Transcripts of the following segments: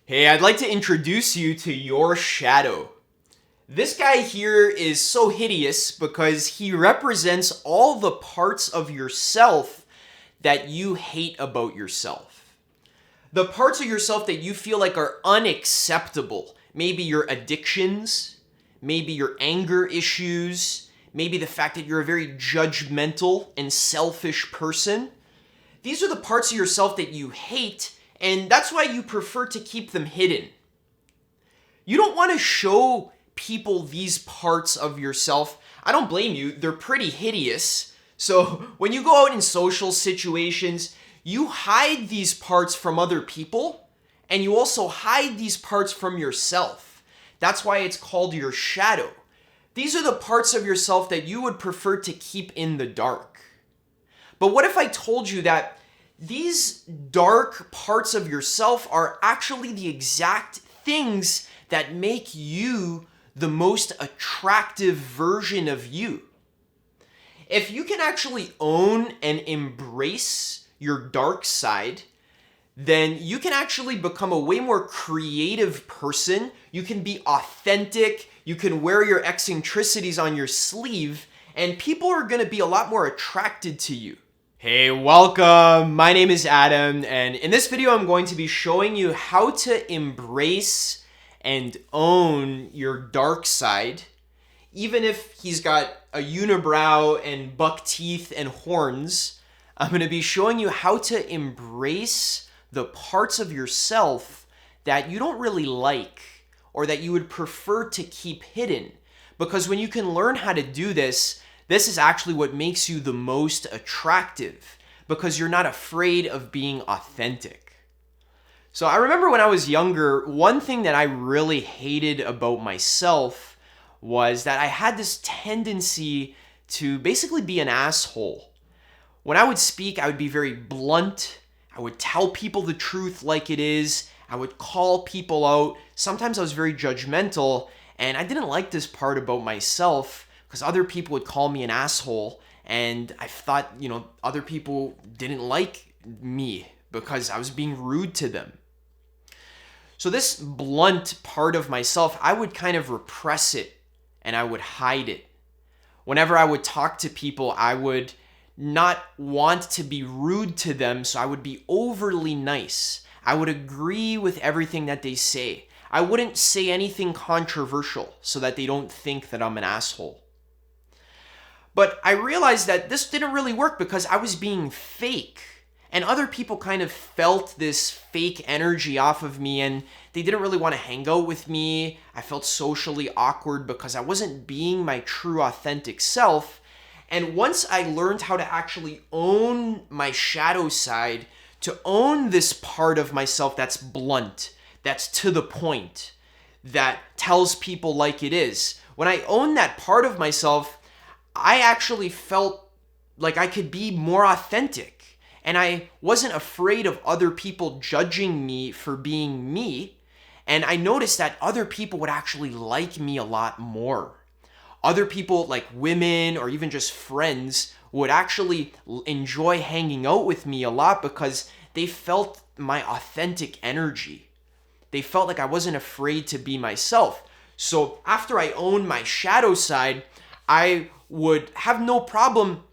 Hey, I'd like to introduce you to your shadow. This guy here is so hideous because he represents all the parts of yourself that you hate about yourself. The parts of yourself that you feel like are unacceptable. Maybe your addictions, maybe your anger issues, maybe the fact that you're a very judgmental and selfish person. These are the parts of yourself that you hate, and that's why you prefer to keep them hidden. You don't want to show people these parts of yourself. I don't blame you, they're pretty hideous. So when you go out in social situations, you hide these parts from other people, and you also hide these parts from yourself. That's why it's called your shadow. These are the parts of yourself that you would prefer to keep in the dark. But what if I told you that these dark parts of yourself are actually the exact things that make you the most attractive version of you? If you can actually own and embrace your dark side, then you can actually become a way more creative person. You can be authentic. You can wear your eccentricities on your sleeve, and people are going to be a lot more attracted to you. Hey, welcome. My name is Adam, and in this video, I'm going to be showing you how to embrace and own your dark side. Even if he's got a unibrow and buck teeth and horns, I'm going to be showing you how to embrace the parts of yourself that you don't really like or that you would prefer to keep hidden. Because when you can learn how to do this, this is actually what makes you the most attractive, because you're not afraid of being authentic. So I remember when I was younger, one thing that I really hated about myself was that I had this tendency to basically be an asshole. When I would speak, I would be very blunt. I would tell people the truth like it is. I would call people out. Sometimes I was very judgmental, and I didn't like this part about myself because other people would call me an asshole, and I thought, other people didn't like me because I was being rude to them. So this blunt part of myself, I would kind of repress it and I would hide it. Whenever I would talk to people, I would not want to be rude to them, so I would be overly nice. I would agree with everything that they say. I wouldn't say anything controversial so that they don't think that I'm an asshole. But I realized that this didn't really work because I was being fake. And other people kind of felt this fake energy off of me, and they didn't really want to hang out with me. I felt socially awkward because I wasn't being my true authentic self. And once I learned how to actually own my shadow side, to own this part of myself that's blunt, that's to the point, that tells people like it is, when I own that part of myself, I actually felt like I could be more authentic, and I wasn't afraid of other people judging me for being me, and I noticed that other people would actually like me a lot more. Other people, like women or even just friends, would actually enjoy hanging out with me a lot because they felt my authentic energy. They felt like I wasn't afraid to be myself. So after I owned my shadow side, I would have no problem,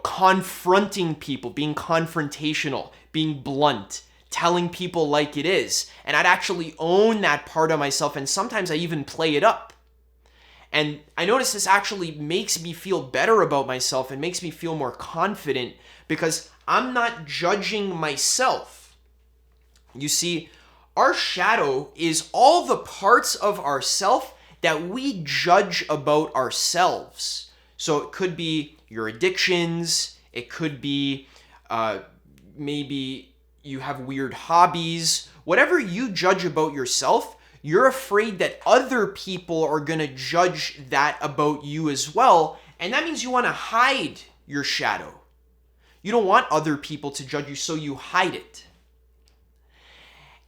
confronting people, being confrontational, being blunt, telling people like it is. And I'd actually own that part of myself, and sometimes I even play it up. And I notice this actually makes me feel better about myself and makes me feel more confident because I'm not judging myself. You see, our shadow is all the parts of ourself that we judge about ourselves. So it could be your addictions, it could be maybe you have weird hobbies. Whatever you judge about yourself, you're afraid that other people are going to judge that about you as well, and that means you want to hide your shadow. You don't want other people to judge you, so you hide it.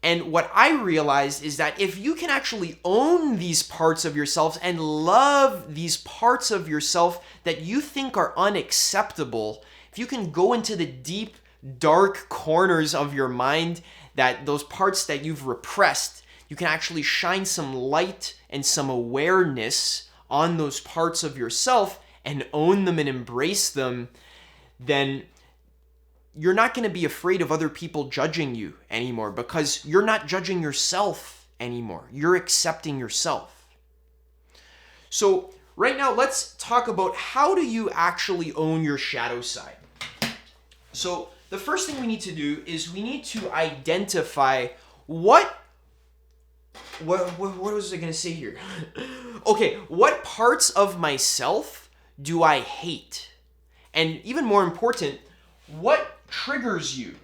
And what I realized is that if you can actually own these parts of yourself and love these parts of yourself that you think are unacceptable, if you can go into the deep, dark corners of your mind that those parts that you've repressed, you can actually shine some light and some awareness on those parts of yourself and own them and embrace them, then you're not going to be afraid of other people judging you anymore, because you're not judging yourself anymore. You're accepting yourself. So right now, let's talk about how do you actually own your shadow side. So the first thing we need to do is we need to identify what was I going to say here? Okay, what parts of myself do I hate? And even more important, what triggers you?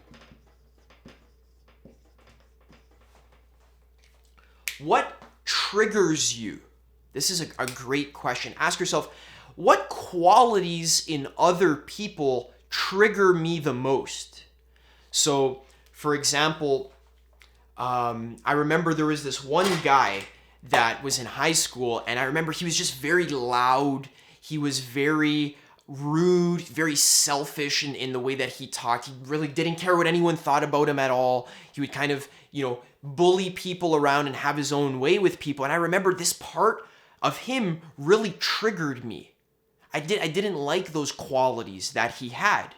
What triggers you? This is a great question. Ask yourself, what qualities in other people trigger me the most? So, for example, I remember there was this one guy that was in high school, and I remember he was just very loud. He was very rude, very selfish in the way that he talked. He really didn't care what anyone thought about him at all. He would kind of, bully people around and have his own way with people. And I remember this part of him really triggered me. I didn't like those qualities that he had.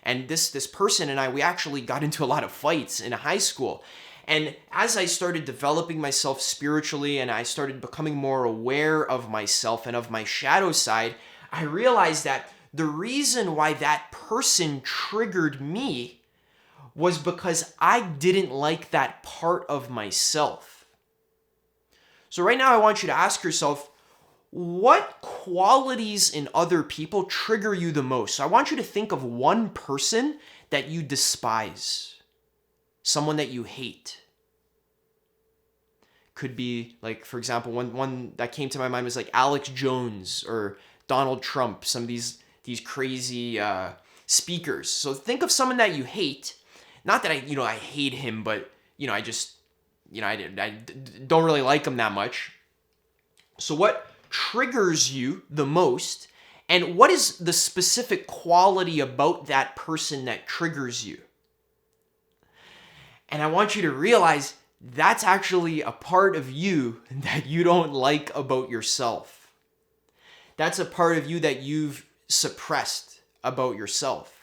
And this person and I, we actually got into a lot of fights in high school. And as I started developing myself spiritually and I started becoming more aware of myself and of my shadow side, I realized that the reason why that person triggered me was because I didn't like that part of myself. So right now I want you to ask yourself, what qualities in other people trigger you the most? So I want you to think of one person that you despise, someone that you hate. Could be like, for example, one that came to my mind was like Alex Jones or Donald Trump, some of these crazy speakers. So think of someone that you hate. Not that I hate him, but I don't really like him that much. So what triggers you the most, and what is the specific quality about that person that triggers you? And I want you to realize that's actually a part of you that you don't like about yourself. That's a part of you that you've suppressed about yourself.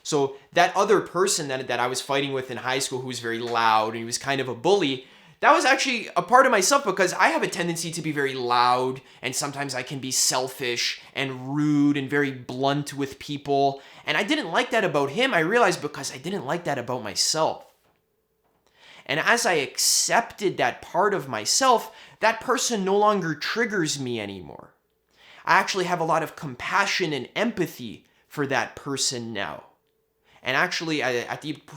So that other person that I was fighting with in high school, who was very loud and he was kind of a bully, that was actually a part of myself, because I have a tendency to be very loud, and sometimes I can be selfish and rude and very blunt with people. And I didn't like that about him, I realized, because I didn't like that about myself. And as I accepted that part of myself, that person no longer triggers me anymore. I actually have a lot of compassion and empathy for that person now. And actually,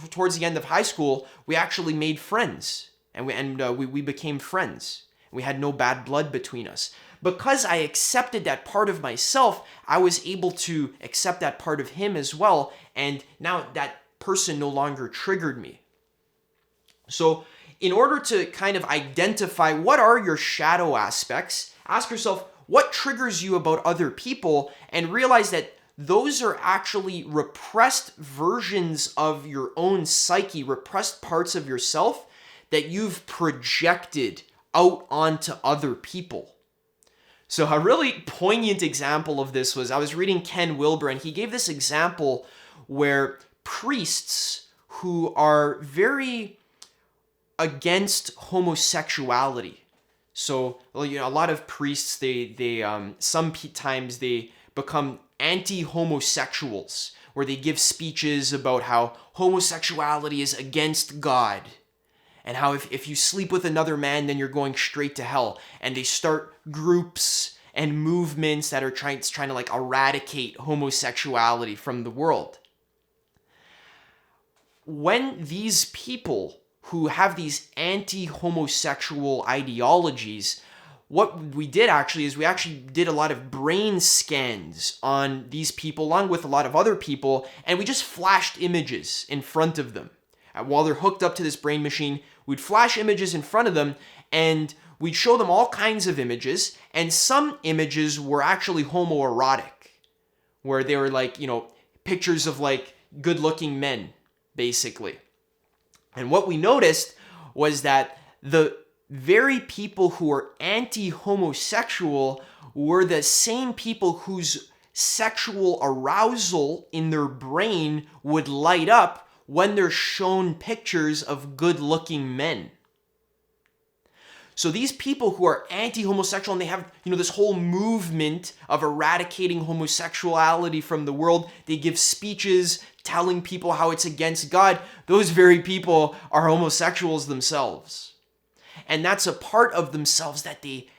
towards the end of high school, we actually made friends. And we became friends. We had no bad blood between us. Because I accepted that part of myself, I was able to accept that part of him as well. And now that person no longer triggered me. So in order to kind of identify what are your shadow aspects, ask yourself, what triggers you about other people, and realize that those are actually repressed versions of your own psyche, repressed parts of yourself that you've projected out onto other people. So a really poignant example of this was, I was reading Ken Wilber, and he gave this example where priests who are very against homosexuality. So, a lot of priests, they sometimes they become anti-homosexuals, where they give speeches about how homosexuality is against God, and how if you sleep with another man, then you're going straight to hell. And they start groups and movements that are trying to like eradicate homosexuality from the world. When these people who have these anti-homosexual ideologies, what we did actually is we actually did a lot of brain scans on these people along with a lot of other people, and we just flashed images in front of them. While they're hooked up to this brain machine, we'd flash images in front of them, and we'd show them all kinds of images, and some images were actually homoerotic, where they were like, pictures of like good-looking men, basically. And what we noticed was that the very people who were anti-homosexual were the same people whose sexual arousal in their brain would light up when they're shown pictures of good-looking men. So these people who are anti-homosexual and they have, this whole movement of eradicating homosexuality from the world, they give speeches telling people how it's against God, those very people are homosexuals themselves. And that's a part of themselves that they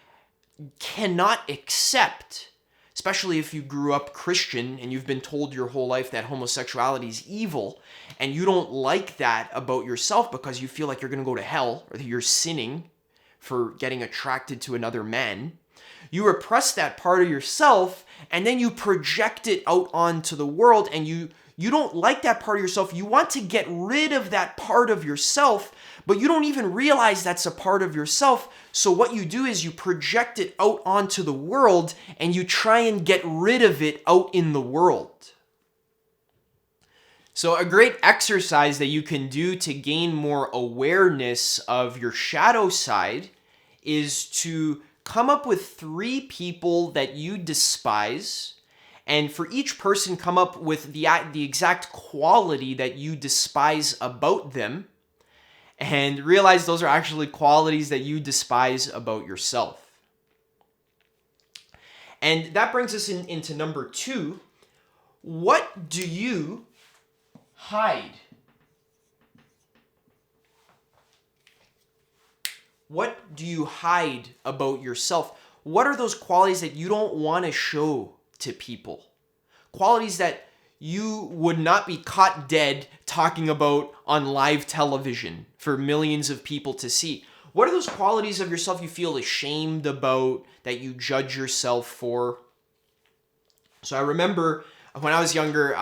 cannot accept, especially if you grew up Christian and you've been told your whole life that homosexuality is evil, and you don't like that about yourself because you feel like you're going to go to hell or that you're sinning for getting attracted to another man. You repress that part of yourself and then you project it out onto the world, and you don't like that part of yourself. You want to get rid of that part of yourself, but you don't even realize that's a part of yourself. So what you do is you project it out onto the world and you try and get rid of it out in the world. So a great exercise that you can do to gain more awareness of your shadow side is to come up with 3 people that you despise, and for each person come up with the exact quality that you despise about them, and realize those are actually qualities that you despise about yourself. And that brings us into number 2. What do you hide? What do you hide about yourself? What are those qualities that you don't want to show to people? Qualities that you would not be caught dead talking about on live television for millions of people to see. What are those qualities of yourself you feel ashamed about, that you judge yourself for? So I remember when I was younger,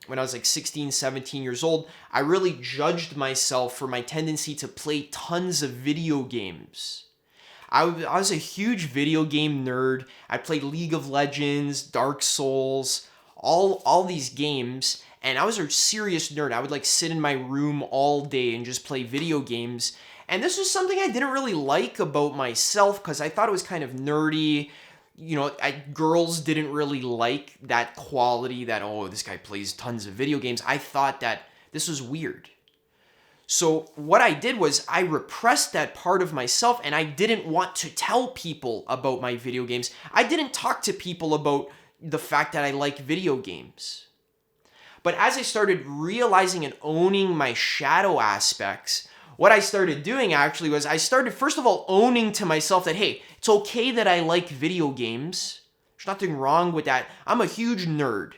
when I was like 16, 17 years old, I really judged myself for my tendency to play tons of video games. I was a huge video game nerd. I played League of Legends, Dark Souls, all these games, and I was a serious nerd. I would like sit in my room all day and just play video games. And this was something I didn't really like about myself because I thought it was kind of nerdy. Girls didn't really like that quality that, oh, this guy plays tons of video games. I thought that this was weird. So what I did was I repressed that part of myself, and I didn't want to tell people about my video games. I didn't talk to people about the fact that I like video games. But as I started realizing and owning my shadow aspects, what I started doing actually was I started, first of all, owning to myself that, hey, it's okay that I like video games. There's nothing wrong with that. I'm a huge nerd,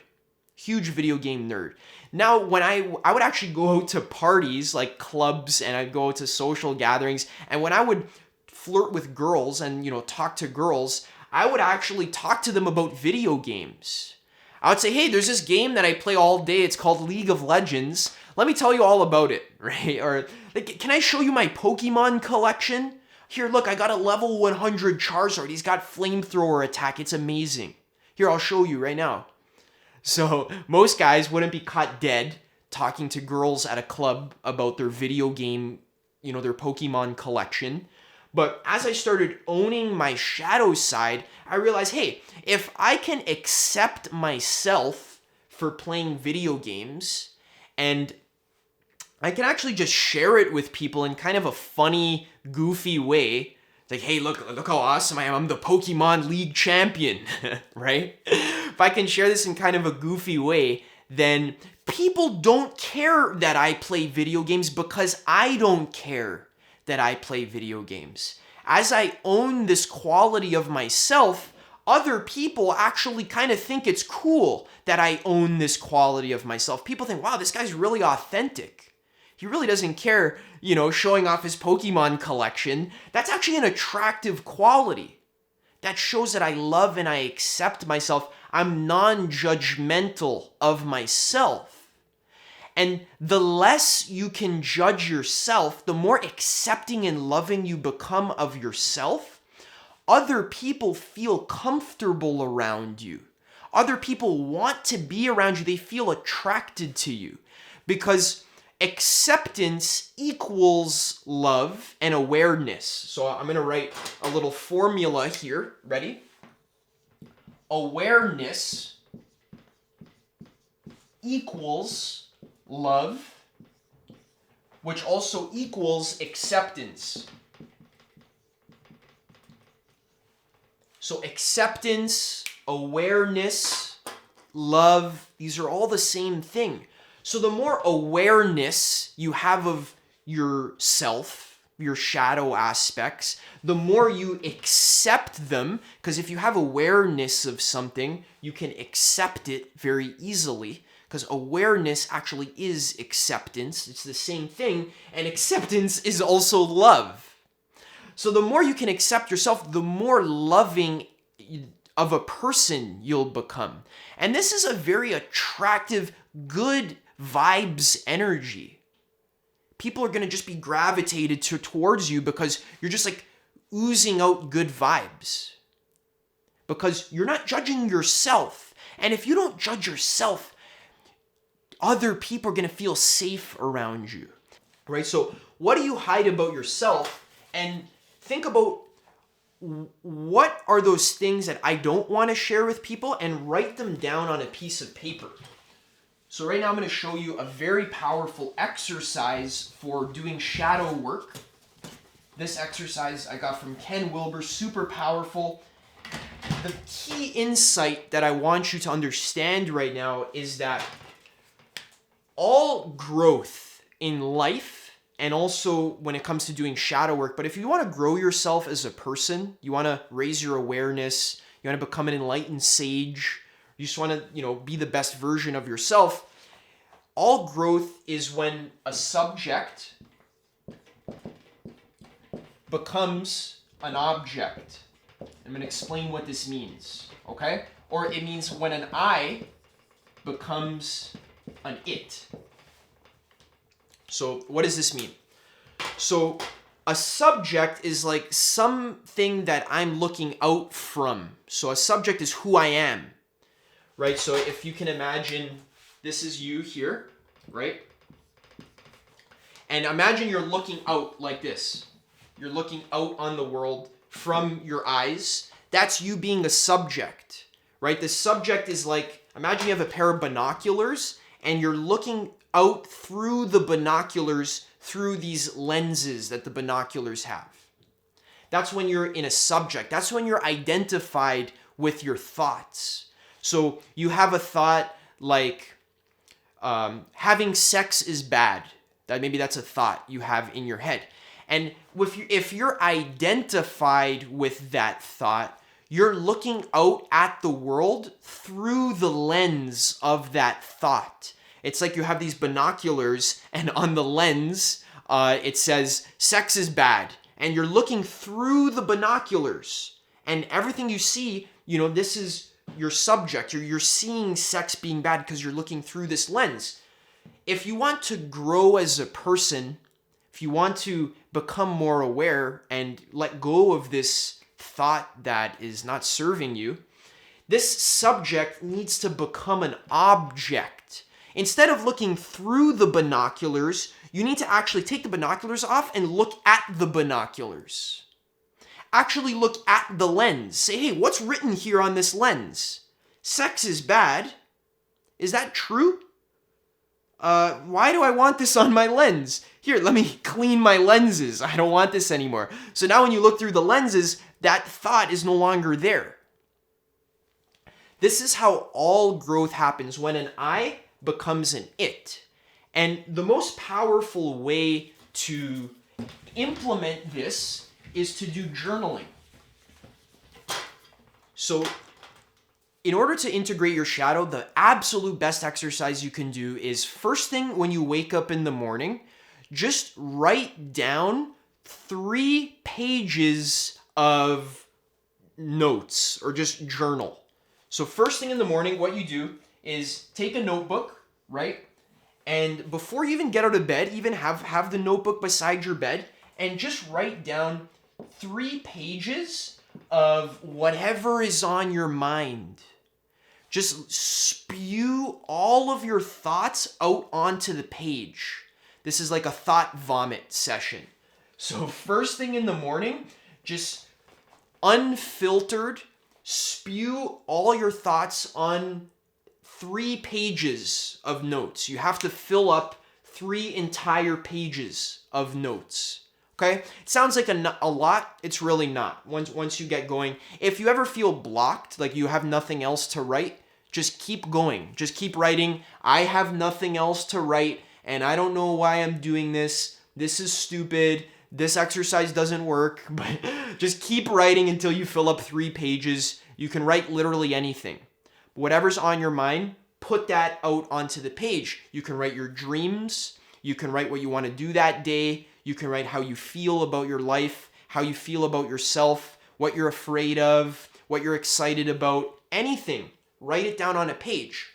huge video game nerd. Now, when I would actually go out to parties like clubs, and I'd go to social gatherings, and when I would flirt with girls and, talk to girls, I would actually talk to them about video games. I would say, hey, there's this game that I play all day. It's called League of Legends. Let me tell you all about it, right? Or, like, can I show you my Pokemon collection? Here, look, I got a level 100 Charizard. He's got flamethrower attack. It's amazing. Here, I'll show you right now. So most guys wouldn't be caught dead talking to girls at a club about their video game, their Pokemon collection. But as I started owning my shadow side, I realized, hey, if I can accept myself for playing video games, and I can actually just share it with people in kind of a funny, goofy way. It's like, hey, look how awesome I am. I'm the Pokemon League champion, right? If I can share this in kind of a goofy way, then people don't care that I play video games because I don't care that I play video games. As I own this quality of myself, other people actually kind of think it's cool that I own this quality of myself. People think, wow, this guy's really authentic. He really doesn't care, showing off his Pokemon collection. That's actually an attractive quality. That shows that I love and I accept myself. I'm non-judgmental of myself. And the less you can judge yourself, the more accepting and loving you become of yourself, other people feel comfortable around you. Other people want to be around you. They feel attracted to you because acceptance equals love and awareness. So I'm going to write a little formula here. Ready? Awareness equals love, which also equals acceptance. So acceptance, awareness, love, these are all the same thing. So the more awareness you have of yourself, your shadow aspects, the more you accept them, because if you have awareness of something, you can accept it very easily, because awareness actually is acceptance. It's the same thing, and acceptance is also love. So the more you can accept yourself, the more loving of a person you'll become. And this is a very attractive, good vibes energy. People are going to just be gravitated towards you because you're just like oozing out good vibes. Because you're not judging yourself. And if you don't judge yourself, other people are going to feel safe around you. Right? So what do you hide about yourself? And think about what are those things that I don't want to share with people, and write them down on a piece of paper. So right now I'm going to show you a very powerful exercise for doing shadow work. This exercise I got from Ken Wilber, super powerful. The key insight that I want you to understand right now is that all growth in life, and also when it comes to doing shadow work, but if you want to grow yourself as a person, you want to raise your awareness, you want to become an enlightened sage, you just want to, be the best version of yourself, all growth is when a subject becomes an object. I'm going to explain what this means, okay? Or it means when an I becomes an it. So what does this mean? So a subject is like something that I'm looking out from. So a subject is who I am, right? So if you can imagine, this is you here, right? And imagine you're looking out like this. You're looking out on the world from your eyes. That's you being a subject, right? The subject is like, imagine you have a pair of binoculars and you're looking out through the binoculars, through these lenses that the binoculars have. That's when you're in a subject. That's when you're identified with your thoughts. So you have a thought like having sex is bad. Maybe that's a thought you have in your head. And if you're identified with that thought, you're looking out at the world through the lens of that thought. It's like you have these binoculars, and on the lens, it says, sex is bad. And you're looking through the binoculars. And everything you see, this is your subject. You're seeing sex being bad because you're looking through this lens. If you want to grow as a person, if you want to become more aware and let go of this thought that is not serving you, this subject needs to become an object. Instead of looking through the binoculars, you need to actually take the binoculars off and look at the binoculars. Actually look at the lens. Say, hey, what's written here on this lens? Sex is bad. Is that true? Why do I want this on my lens? Here, let me clean my lenses. I don't want this anymore. So now when you look through the lenses, that thought is no longer there. This is how all growth happens, when an I becomes an it. And the most powerful way to implement this is to do journaling. So in order to integrate your shadow, the absolute best exercise you can do is first thing when you wake up in the morning, just write down 3 pages of notes or just journal. So first thing in the morning, what you do is take a notebook, right? And before you even get out of bed, even have the notebook beside your bed and just write down 3 pages of whatever is on your mind. Just spew all of your thoughts out onto the page. This is like a thought vomit session. So first thing in the morning, just unfiltered, spew all your thoughts on 3 pages of notes. You have to fill up 3 entire pages of notes. Okay? It sounds like a lot. It's really not. Once you get going, if you ever feel blocked, like you have nothing else to write, just keep going. Just keep writing. I have nothing else to write, and I don't know why I'm doing this. This is stupid. This exercise doesn't work. But just keep writing until you fill up 3 pages. You can write literally anything. Whatever's on your mind, put that out onto the page. You can write your dreams. You can write what you want to do that day. You can write how you feel about your life, how you feel about yourself, what you're afraid of, what you're excited about, anything. Write it down on a page.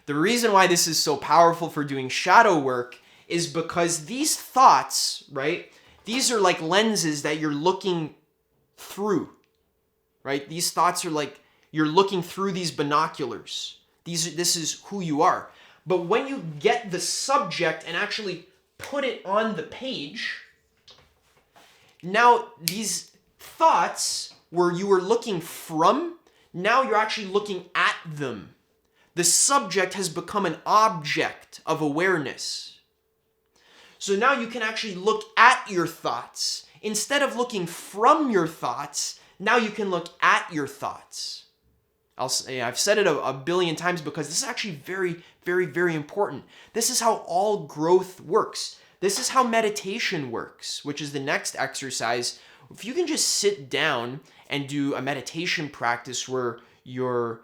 The reason why this is so powerful for doing shadow work is because these thoughts, right? These are like lenses that you're looking through, right? These thoughts are like you're looking through these binoculars. This is who you are. But when you get the subject and actually put it on the page, now these thoughts where you were looking from, now you're actually looking at them. The subject has become an object of awareness. So now you can actually look at your thoughts. Instead of looking from your thoughts, now you can look at your thoughts. I've said it a billion times because this is actually very, very, very important. This is how all growth works. This is how meditation works, which is the next exercise. If you can just sit down and do a meditation practice where you're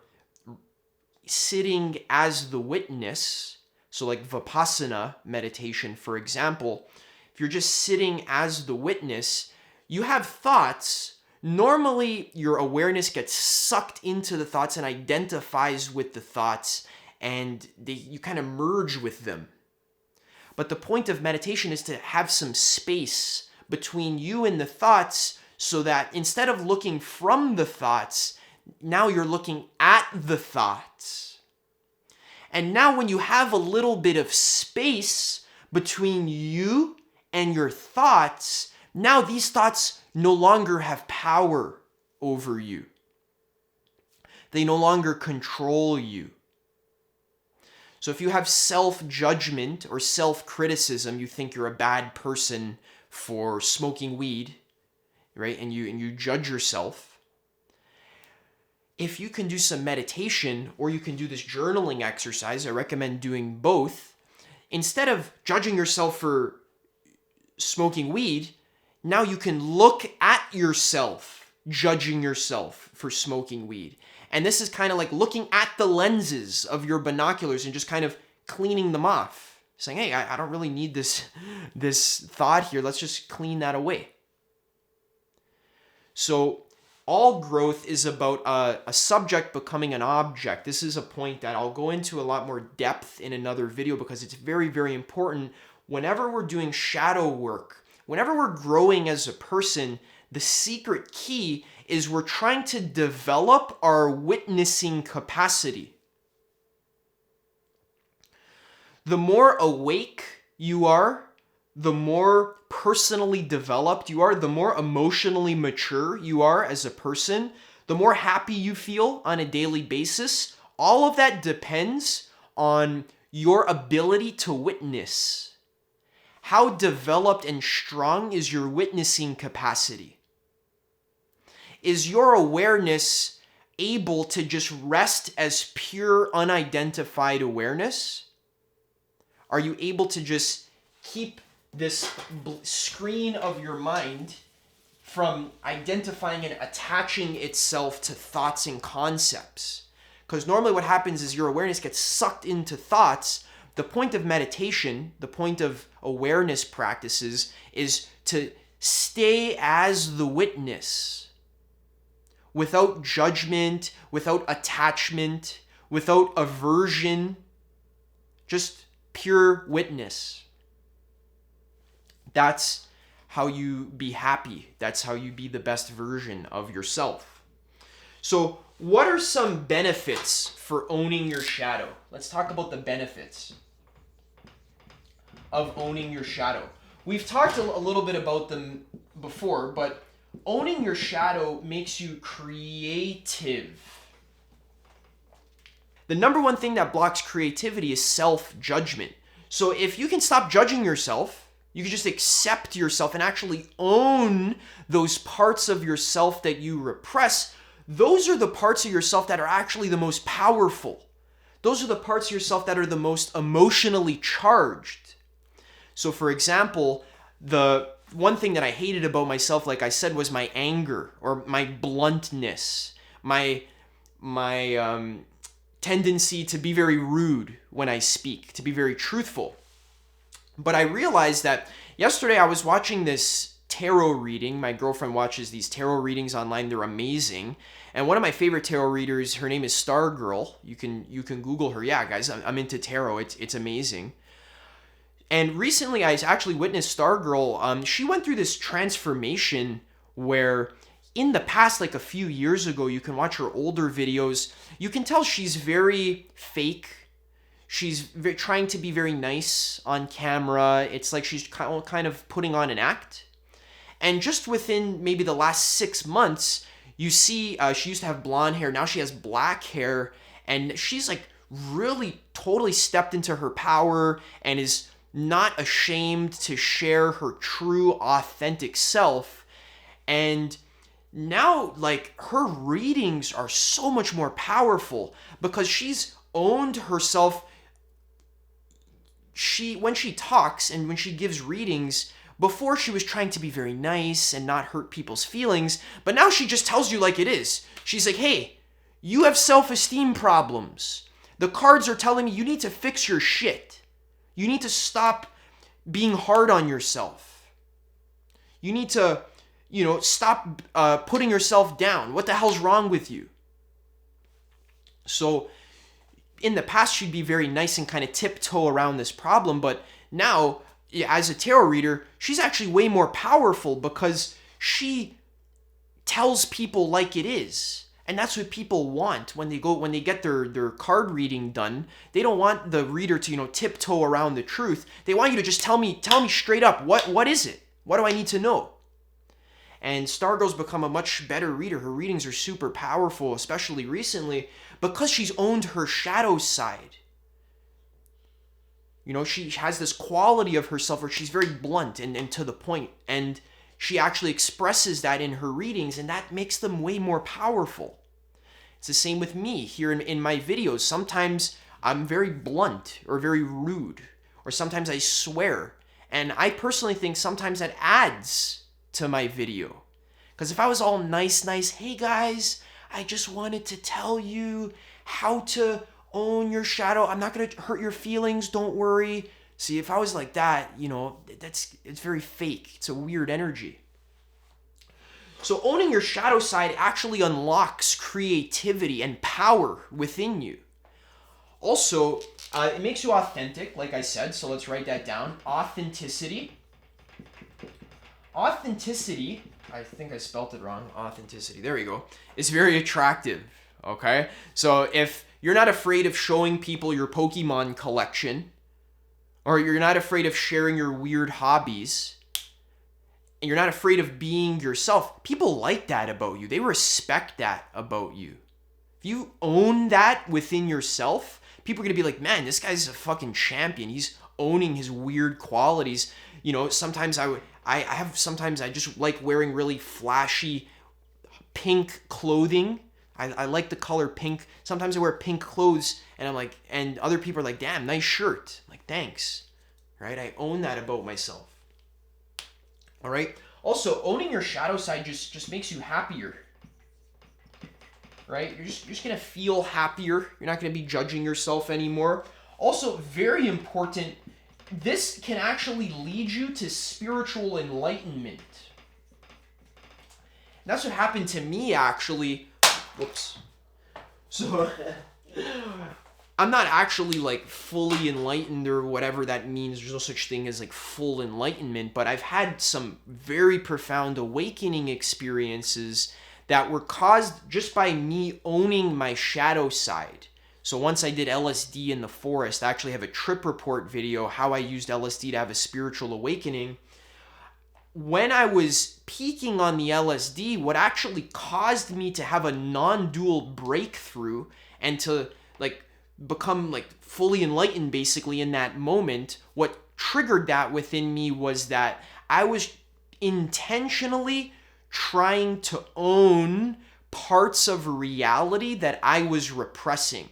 sitting as the witness, so like Vipassana meditation, for example, if you're just sitting as the witness, you have thoughts. Normally, your awareness gets sucked into the thoughts and identifies with the thoughts, and you kind of merge with them. But the point of meditation is to have some space between you and the thoughts so that instead of looking from the thoughts, now you're looking at the thoughts. And now when you have a little bit of space between you and your thoughts, now these thoughts no longer have power over you. They no longer control you. So if you have self-judgment or self-criticism, you think you're a bad person for smoking weed, right? And you judge yourself. If you can do some meditation or you can do this journaling exercise, I recommend doing both. Instead of judging yourself for smoking weed, now you can look at yourself, judging yourself for smoking weed. And this is kind of like looking at the lenses of your binoculars and just kind of cleaning them off. Saying, hey, I don't really need this thought here. Let's just clean that away. So all growth is about a subject becoming an object. This is a point that I'll go into a lot more depth in another video because it's very, very important. Whenever we're doing shadow work, whenever we're growing as a person, the secret key is we're trying to develop our witnessing capacity. The more awake you are, the more personally developed you are, the more emotionally mature you are as a person, the more happy you feel on a daily basis. All of that depends on your ability to witness. How developed and strong is your witnessing capacity? Is your awareness able to just rest as pure, unidentified awareness? Are you able to just keep this screen of your mind from identifying and attaching itself to thoughts and concepts? Because normally what happens is your awareness gets sucked into thoughts. The point of meditation, the point of awareness practices is to stay as the witness without judgment, without attachment, without aversion, just pure witness. That's how you be happy. That's how you be the best version of yourself. So, what are some benefits for owning your shadow? Let's talk about the benefits. of owning your shadow. We've talked a little bit about them before, but owning your shadow makes you creative. The number one thing that blocks creativity is self-judgment. So if you can stop judging yourself, you can just accept yourself and actually own those parts of yourself that you repress. Those are the parts of yourself that are actually the most powerful. Those are the parts of yourself that are the most emotionally charged. So for example, the one thing that I hated about myself, like I said, was my anger or my bluntness, my tendency to be very rude when I speak, to be very truthful. But I realized that yesterday I was watching this tarot reading. My girlfriend watches these tarot readings online. They're amazing. And one of my favorite tarot readers, her name is Stargirl. You can Google her. Yeah, guys, I'm into tarot. It's amazing. And recently I actually witnessed Stargirl. She went through this transformation where in the past, like a few years ago, you can watch her older videos. You can tell she's very fake. She's trying to be very nice on camera. It's like she's kind of putting on an act. And just within maybe the last 6 months, you see she used to have blonde hair. Now she has black hair. And she's like really totally stepped into her power and is not ashamed to share her true, authentic self. And now, like, her readings are so much more powerful because she's owned herself. When she talks and when she gives readings, before she was trying to be very nice and not hurt people's feelings, but now she just tells you like it is. She's like, hey, you have self-esteem problems. The cards are telling me you need to fix your shit. You need to stop being hard on yourself. You need to, stop putting yourself down. What the hell's wrong with you? So in the past, she'd be very nice and kind of tiptoe around this problem. But now, as a tarot reader, she's actually way more powerful because she tells people like it is. And that's what people want when they get their card reading done. They don't want the reader to, tiptoe around the truth. They want you to just tell me straight up, what is it? What do I need to know? And Stargirl's become a much better reader. Her readings are super powerful, especially recently, because she's owned her shadow side. She has this quality of herself where she's very blunt and to the point. And she actually expresses that in her readings, and that makes them way more powerful. It's the same with me here in my videos. Sometimes I'm very blunt or very rude, or sometimes I swear. And I personally think sometimes that adds to my video. Because if I was all nice, hey guys, I just wanted to tell you how to own your shadow. I'm not going to hurt your feelings, don't worry. See, if I was like that, it's very fake. It's a weird energy. So owning your shadow side actually unlocks creativity and power within you. Also, it makes you authentic, like I said, so let's write that down. Authenticity. Authenticity, I think I spelt it wrong. Authenticity, there we go, is very attractive, okay? So if you're not afraid of showing people your Pokemon collection, or you're not afraid of sharing your weird hobbies, and you're not afraid of being yourself, people like that about you. They respect that about you. If you own that within yourself, people are going to be like, man, this guy's a fucking champion. He's owning his weird qualities. Sometimes I just like wearing really flashy pink clothing. I like the color pink. Sometimes I wear pink clothes and I'm like, and other people are like, damn, nice shirt. I'm like, thanks. Right? I own that about myself. All right. Also, owning your shadow side just makes you happier. Right? You're just going to feel happier. You're not going to be judging yourself anymore. Also, very important, this can actually lead you to spiritual enlightenment. That's what happened to me, actually. Whoops. So, I'm not actually like fully enlightened or whatever that means. There's no such thing as like full enlightenment, but I've had some very profound awakening experiences that were caused just by me owning my shadow side. So once I did LSD in the forest, I actually have a trip report video, how I used LSD to have a spiritual awakening. When I was peaking on the LSD, what actually caused me to have a non-dual breakthrough and to like become like fully enlightened basically in that moment, what triggered that within me was that I was intentionally trying to own parts of reality that I was repressing.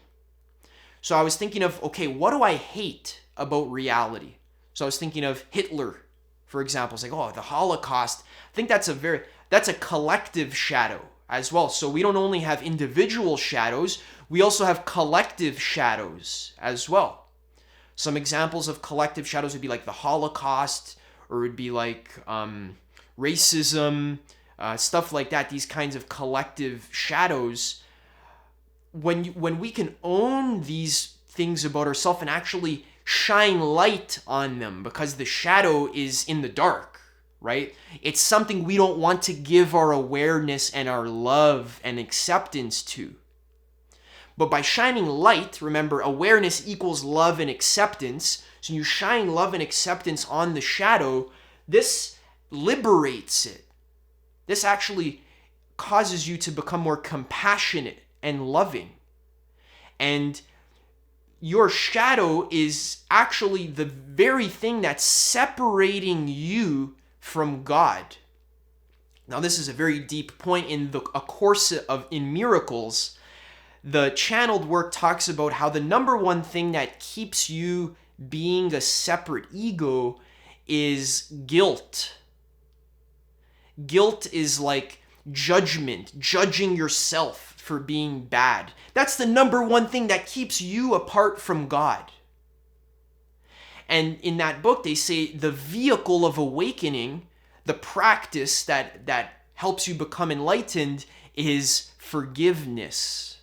So I was thinking of, okay, what do I hate about reality? So I was thinking of Hitler, for example. It's like, oh, the Holocaust. I think that's a collective shadow as well. So we don't only have individual shadows, we also have collective shadows as well. Some examples of collective shadows would be like the Holocaust, or it would be like racism, stuff like that. These kinds of collective shadows. When we can own these things about ourselves and actually shine light on them, because the shadow is in the dark, right? It's something we don't want to give our awareness and our love and acceptance to. But by shining light, remember, awareness equals love and acceptance. So you shine love and acceptance on the shadow, this liberates it. This actually causes you to become more compassionate and loving. And your shadow is actually the very thing that's separating you from God. Now, this is a very deep point in a course in miracles. The channeled work talks about how the number one thing that keeps you being a separate ego is guilt. Guilt is like judgment, judging yourself for being bad. That's the number one thing that keeps you apart from God. And in that book, they say the vehicle of awakening, the practice that helps you become enlightened, is forgiveness.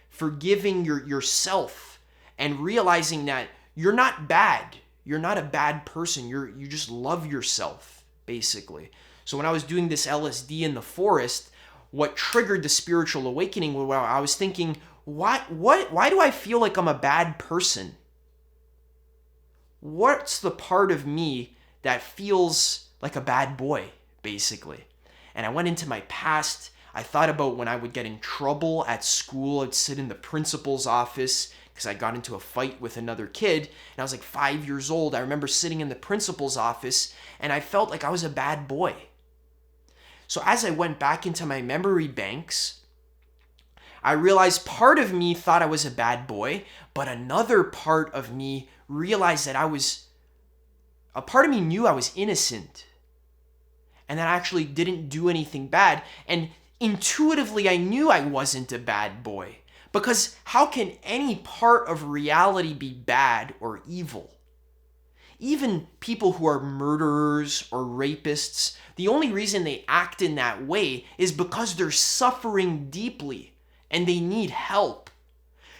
Forgiving yourself and realizing that you're not bad. You're not a bad person. You just love yourself, basically. So when I was doing this LSD in the forest, what triggered the spiritual awakening was I was thinking, why do I feel like I'm a bad person? What's the part of me that feels like a bad boy, basically? And I went into my past. I thought about when I would get in trouble at school. I'd sit in the principal's office because I got into a fight with another kid, and I was like 5 years old. I remember sitting in the principal's office, and I felt like I was a bad boy. So as I went back into my memory banks, I realized part of me thought I was a bad boy, but another part of me realized that a part of me knew I was innocent and that I actually didn't do anything bad. And intuitively, I knew I wasn't a bad boy, because how can any part of reality be bad or evil? Even people who are murderers or rapists, the only reason they act in that way is because they're suffering deeply and they need help.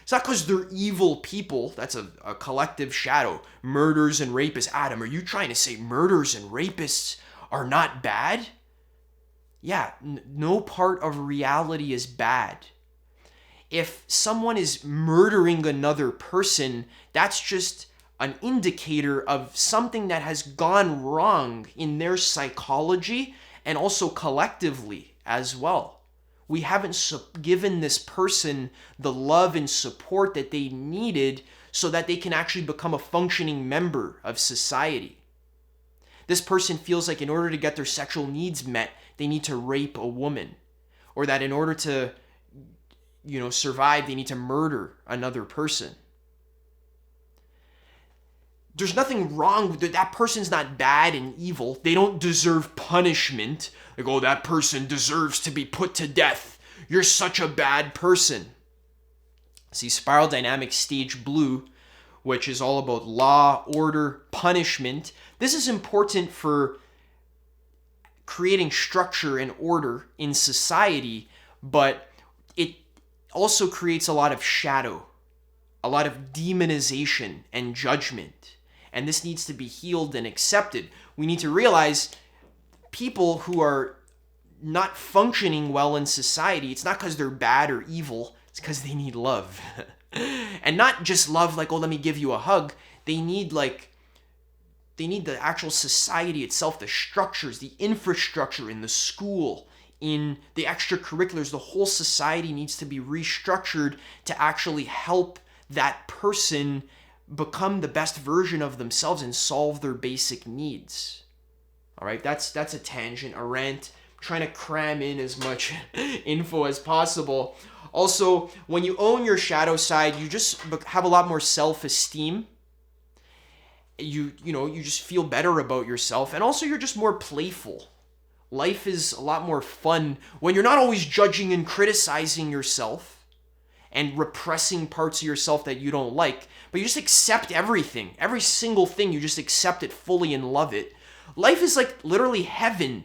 It's not because they're evil people. That's a collective shadow. Murderers and rapists. Adam, are you trying to say murderers and rapists are not bad? Yeah, no part of reality is bad. If someone is murdering another person, that's just an indicator of something that has gone wrong in their psychology and also collectively as well. We haven't given this person the love and support that they needed so that they can actually become a functioning member of society. This person feels like in order to get their sexual needs met, they need to rape a woman, or that in order to, survive, they need to murder another person. There's nothing wrong with that person's not bad and evil. They don't deserve punishment. Like, oh, that person deserves to be put to death. You're such a bad person. See, Spiral Dynamics Stage Blue, which is all about law, order, punishment. This is important for creating structure and order in society, but it also creates a lot of shadow, a lot of demonization and judgment. And this needs to be healed and accepted. We need to realize people who are not functioning well in society, it's not because they're bad or evil, it's because they need love. And not just love like, oh, let me give you a hug. They need the actual society itself, the structures, the infrastructure in the school, in the extracurriculars. The whole society needs to be restructured to actually help that person become the best version of themselves and solve their basic needs. All right, that's a tangent, a rant. I'm trying to cram in as much info as possible. Also, when you own your shadow side, you just have a lot more self-esteem. You just feel better about yourself, and also you're just more playful. Life is a lot more fun when you're not always judging and criticizing yourself and repressing parts of yourself that you don't like, but you just accept everything. Every single thing, you just accept it fully and love it. Life is like literally heaven.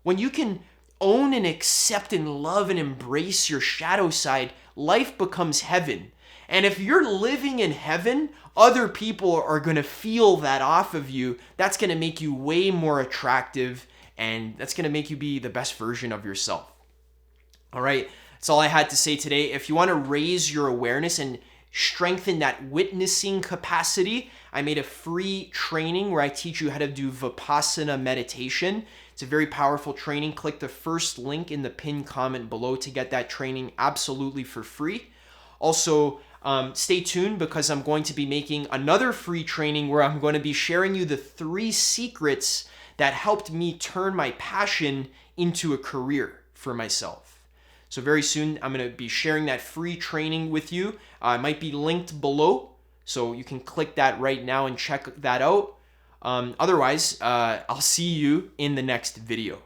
When you can own and accept and love and embrace your shadow side, life becomes heaven. And if you're living in heaven, other people are going to feel that off of you. That's going to make you way more attractive, and that's going to make you be the best version of yourself. All right, that's all I had to say today. If you want to raise your awareness and strengthen that witnessing capacity, I made a free training where I teach you how to do Vipassana meditation. It's a very powerful training. Click the first link in the pinned comment below to get that training absolutely for free. Also, stay tuned because I'm going to be making another free training where I'm going to be sharing you the 3 secrets that helped me turn my passion into a career for myself. So very soon, I'm going to be sharing that free training with you. It might be linked below, so you can click that right now and check that out. Otherwise, I'll see you in the next video.